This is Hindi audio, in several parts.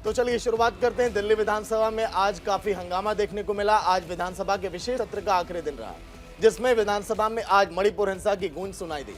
तो चलिए शुरुआत करते हैं। दिल्ली विधानसभा में आज काफी हंगामा देखने को मिला। आज विधानसभा के विशेष सत्र का आखिरी दिन रहा, जिसमें विधानसभा में आज मणिपुर हिंसा की गूंज सुनाई दी।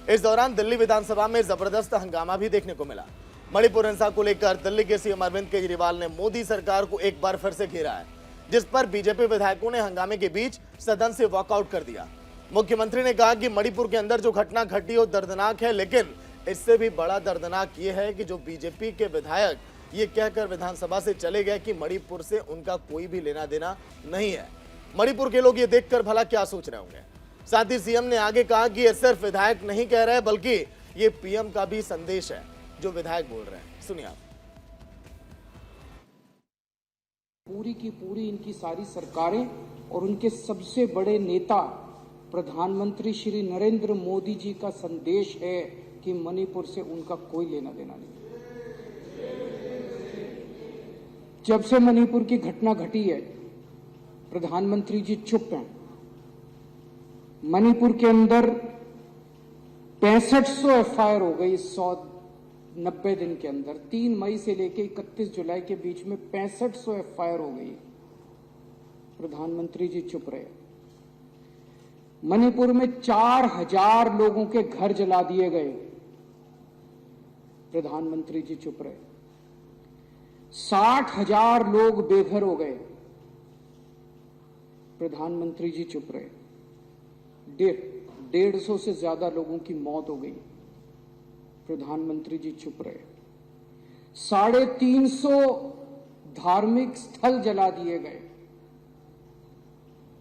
इस दौरान दिल्ली विधानसभा में जबरदस्त हंगामा भी देखने को मिला। मणिपुर हिंसा को लेकर दिल्ली के सीएम अरविंद केजरीवाल ने मोदी सरकार को एक बार फिर से घेरा है, जिस पर बीजेपी विधायकों ने हंगामे के बीच सदन से वॉकआउट कर दिया। मुख्यमंत्री ने कहा कि मणिपुर के अंदर जो घटना घटी वो दर्दनाक है, लेकिन इससे भी बड़ा दर्दनाक ये है कि जो बीजेपी के विधायक ये कहकर विधानसभा से चले गए कि मणिपुर से उनका कोई भी लेना देना नहीं है। मणिपुर के लोग ये देखकर भला क्या सोच रहे होंगे। साथ ही सीएम ने आगे कहा कि ये सिर्फ विधायक नहीं कह रहे, बल्कि ये पीएम का भी संदेश है जो विधायक बोल रहे हैं। सुनिए आप। पूरी की पूरी इनकी सारी सरकारें और उनके सबसे बड़े नेता प्रधानमंत्री श्री नरेंद्र मोदी जी का संदेश है कि मणिपुर से उनका कोई लेना देना नहीं। जब से मणिपुर की घटना घटी है, प्रधानमंत्री जी चुप हैं। मणिपुर के अंदर 6500 एफआईआर हो गई 190 दिन के अंदर। 3 मई से लेकर 31 जुलाई के बीच में 6500 एफआईआर हो गई। प्रधानमंत्री जी चुप रहे। मणिपुर में 4000 लोगों के घर जला दिए गए। प्रधानमंत्री जी चुप रहे। 60,000 लोग बेघर हो गए। प्रधानमंत्री जी चुप रहे। 150 से ज्यादा लोगों की मौत हो गई। प्रधानमंत्री जी चुप रहे। 350 धार्मिक स्थल जला दिए गए।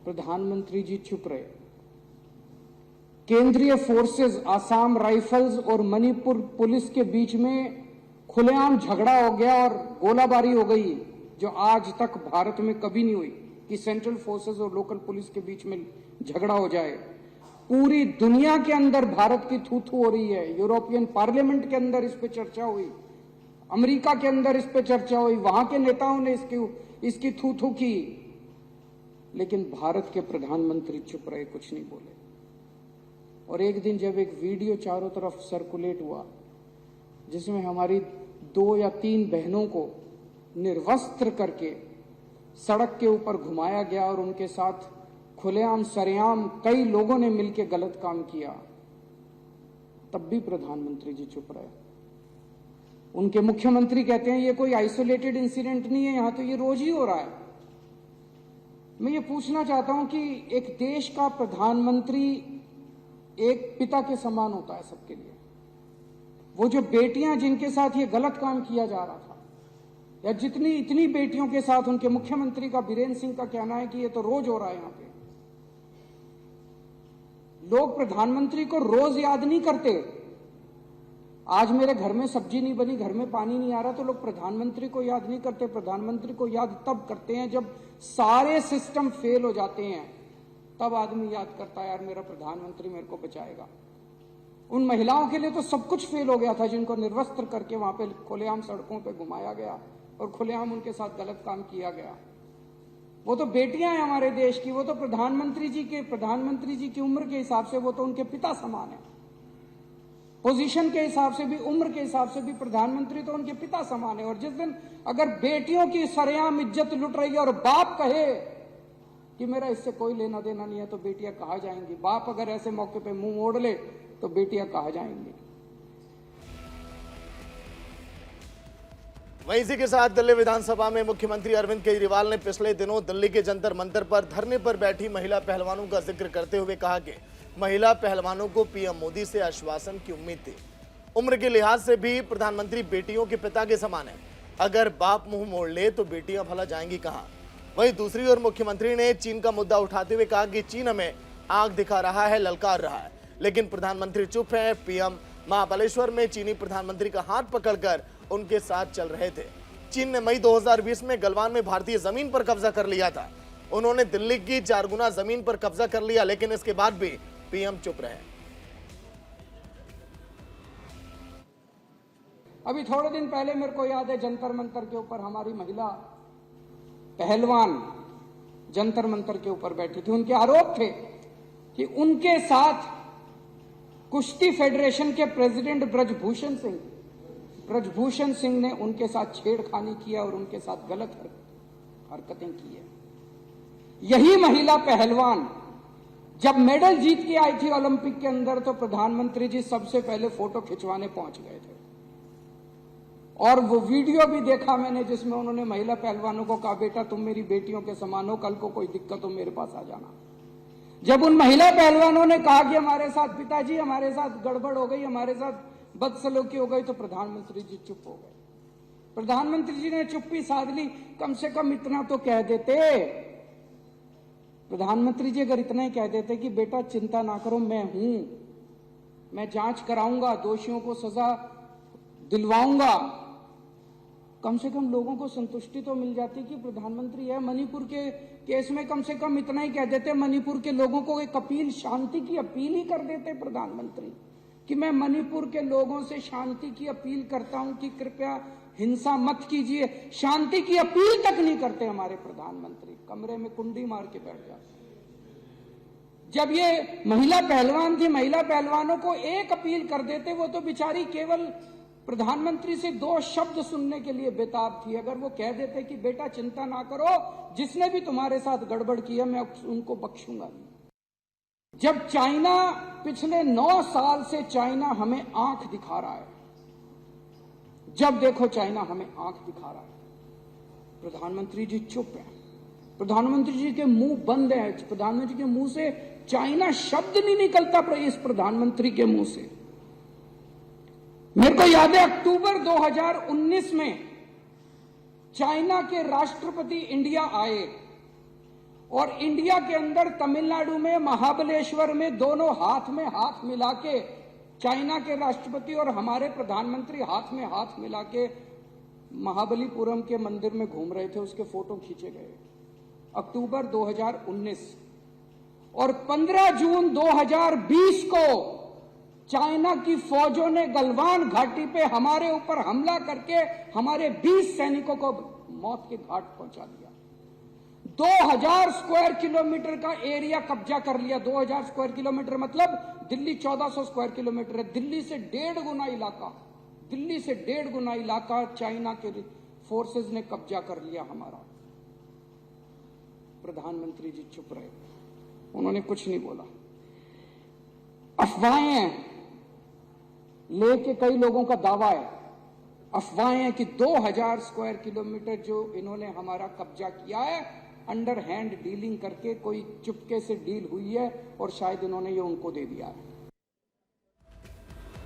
प्रधानमंत्री जी चुप रहे। केंद्रीय फोर्सेस, आसाम राइफल्स और मणिपुर पुलिस के बीच में खुलेआम झगड़ा हो गया और गोलाबारी हो गई, जो आज तक भारत में कभी नहीं हुई कि सेंट्रल फोर्सेस और लोकल पुलिस के बीच में झगड़ा हो जाए। पूरी दुनिया के अंदर भारत की थू थू हो रही है। यूरोपियन पार्लियामेंट के अंदर इस पे चर्चा हुई, अमेरिका के अंदर इस पे चर्चा हुई, वहां के नेताओं ने इसकी थू थू की, लेकिन भारत के प्रधानमंत्री चुप रहे, कुछ नहीं बोले। और एक दिन जब एक वीडियो चारों तरफ सर्कुलेट हुआ जिसमें हमारी 2 या 3 बहनों को निर्वस्त्र करके सड़क के ऊपर घुमाया गया और उनके साथ खुलेआम सरेआम कई लोगों ने मिलकर गलत काम किया, तब भी प्रधानमंत्री जी चुप रहे। उनके मुख्यमंत्री कहते हैं ये कोई आइसोलेटेड इंसिडेंट नहीं है, यहां तो ये रोज ही हो रहा है। मैं ये पूछना चाहता हूं कि एक देश का प्रधानमंत्री एक पिता के समान होता है सबके लिए। वो जो बेटियां जिनके साथ ये गलत काम किया जा रहा था, या इतनी बेटियों के साथ उनके मुख्यमंत्री का बीरेंद्र सिंह का कहना है कि ये तो रोज हो रहा है। यहां पे लोग प्रधानमंत्री को रोज याद नहीं करते। आज मेरे घर में सब्जी नहीं बनी, घर में पानी नहीं आ रहा, तो लोग प्रधानमंत्री को याद नहीं करते। प्रधानमंत्री को याद तब करते हैं जब सारे सिस्टम फेल हो जाते हैं, तब आदमी याद करता है यार मेरा प्रधानमंत्री मेरे को बचाएगा। उन महिलाओं के लिए तो सब कुछ फेल हो गया था जिनको निर्वस्त्र करके वहां पे खुलेआम सड़कों पे घुमाया गया और खुलेआम उनके साथ गलत काम किया गया। वो तो बेटियां हैं हमारे देश की, वो तो प्रधानमंत्री जी की उम्र के हिसाब से वो तो उनके पिता समान है। पोजीशन के हिसाब से भी, उम्र के हिसाब से भी प्रधानमंत्री तो उनके पिता समान है। और जिस दिन अगर बेटियों की सरेआम इज्जत लुट रही है और बाप कहे कि मेरा इससे कोई लेना देना नहीं है, तो बेटियां कहाँ जाएंगी? बाप अगर ऐसे मौके पे मुंह मोड़ ले तो बेटियां कहाँ जाएंगी? वहीं इसी के साथ दिल्ली विधानसभा में मुख्यमंत्री अरविंद केजरीवाल ने पिछले दिनों दिल्ली के जंतर मंतर पर धरने पर बैठी महिला पहलवानों का जिक्र करते हुए कहा कि महिला पहलवानों को पीएम मोदी से आश्वासन की उम्मीद थी। उम्र के लिहाज से भी प्रधानमंत्री बेटियों के पिता के समान है। अगर बाप मुंह मोड़ ले तो बेटियां भला जाएंगी कहां? वहीं दूसरी ओर मुख्यमंत्री ने चीन का मुद्दा उठाते हुए कहा कि चीन हमें आंख दिखा रहा है, ललकार रहा है, लेकिन प्रधानमंत्री चुप है। पीएम महाबलेश्वर में चीनी प्रधानमंत्री का हाथ पकड़कर उनके साथ चल रहे थे। चीन ने मई 2020 में गलवान में भारतीय जमीन पर कब्जा कर लिया था। उन्होंने दिल्ली की 4 गुना जमीन पर कब्जा कर लिया, लेकिन इसके बाद भी पीएम चुप रहे। अभी थोड़े दिन पहले मेरे को याद है जंतर मंतर के ऊपर हमारी महिला पहलवान जंतर मंतर के ऊपर बैठी थी। उनके आरोप थे कि उनके साथ कुश्ती फेडरेशन के प्रेसिडेंट ब्रजभूषण सिंह ब्रजभूषण सिंह ने उनके साथ छेड़खानी किया और उनके साथ गलत हरकतें की है। यही महिला पहलवान जब मेडल जीत के आई थी ओलंपिक के अंदर, तो प्रधानमंत्री जी सबसे पहले फोटो खिंचवाने पहुंच गए थे। और वो वीडियो भी देखा मैंने जिसमें उन्होंने महिला पहलवानों को कहा, बेटा तुम मेरी बेटियों के समान हो, कल को कोई दिक्कत हो मेरे पास आ जाना। जब उन महिला पहलवानों ने कहा कि हमारे साथ पिताजी, हमारे साथ गड़बड़ हो गई, हमारे साथ बदसलूकी हो गई, तो प्रधानमंत्री जी चुप हो गए। प्रधानमंत्री जी ने चुप्पी साध ली। कम से कम इतना तो कह देते, प्रधानमंत्री जी अगर इतना ही कह देते कि बेटा चिंता ना करो, मैं हूं, मैं जांच कराऊंगा, दोषियों को सजा दिलवाऊंगा, कम से कम लोगों को संतुष्टि तो मिल जाती कि प्रधानमंत्री है। मणिपुर के केस में कम से कम इतना ही कह देते, मणिपुर के लोगों को एक अपील, शांति की अपील ही कर देते प्रधानमंत्री कि मैं मणिपुर के लोगों से शांति की अपील करता हूं कि कृपया हिंसा मत कीजिए। शांति की अपील तक नहीं करते हमारे प्रधानमंत्री, कमरे में कुंडी मार के बैठ जाते। जब ये महिला पहलवान थी, महिला पहलवानों को एक अपील कर देते, वो तो बेचारी केवल प्रधानमंत्री से 2 शब्द सुनने के लिए बेताब थी। अगर वो कह देते कि बेटा चिंता ना करो, जिसने भी तुम्हारे साथ गड़बड़ किया मैं उनको बख्शूंगा नहीं। जब चाइना पिछले 9 साल से चाइना हमें आंख दिखा रहा है, जब देखो चाइना हमें आंख दिखा रहा है, प्रधानमंत्री जी चुप है, प्रधानमंत्री जी के मुंह बंद है, प्रधानमंत्री के मुंह से चाइना शब्द नहीं निकलता इस प्रधानमंत्री के मुंह से। मेरे को याद है अक्टूबर 2019 में चाइना के राष्ट्रपति इंडिया आए और इंडिया के अंदर तमिलनाडु में महाबलेश्वर में दोनों हाथ में हाथ मिला के, चाइना के राष्ट्रपति और हमारे प्रधानमंत्री हाथ में हाथ मिला के महाबलीपुरम के मंदिर में घूम रहे थे, उसके फोटो खींचे गए अक्टूबर 2019। और 15 जून 2020 को चाइना की फौजों ने गलवान घाटी पे हमारे ऊपर हमला करके हमारे 20 सैनिकों को मौत के घाट पहुंचा दिया। 2000 स्क्वायर किलोमीटर का एरिया कब्जा कर लिया। 2000 स्क्वायर किलोमीटर मतलब दिल्ली 1400 स्क्वायर किलोमीटर है। दिल्ली से 1.5 गुना इलाका, दिल्ली से 1.5 गुना इलाका चाइना के फोर्सेस ने कब्जा कर लिया हमारा। प्रधानमंत्री जी चुप रहे, उन्होंने कुछ नहीं बोला। अफवाहें लेके कई लोगों का दावा है, अफवाहें हैं कि 2000 स्क्वायर किलोमीटर जो इन्होंने हमारा कब्जा किया है, अंडर हैंड डीलिंग करके कोई चुपके से डील हुई है और शायद इन्होंने ये उनको दे दिया है।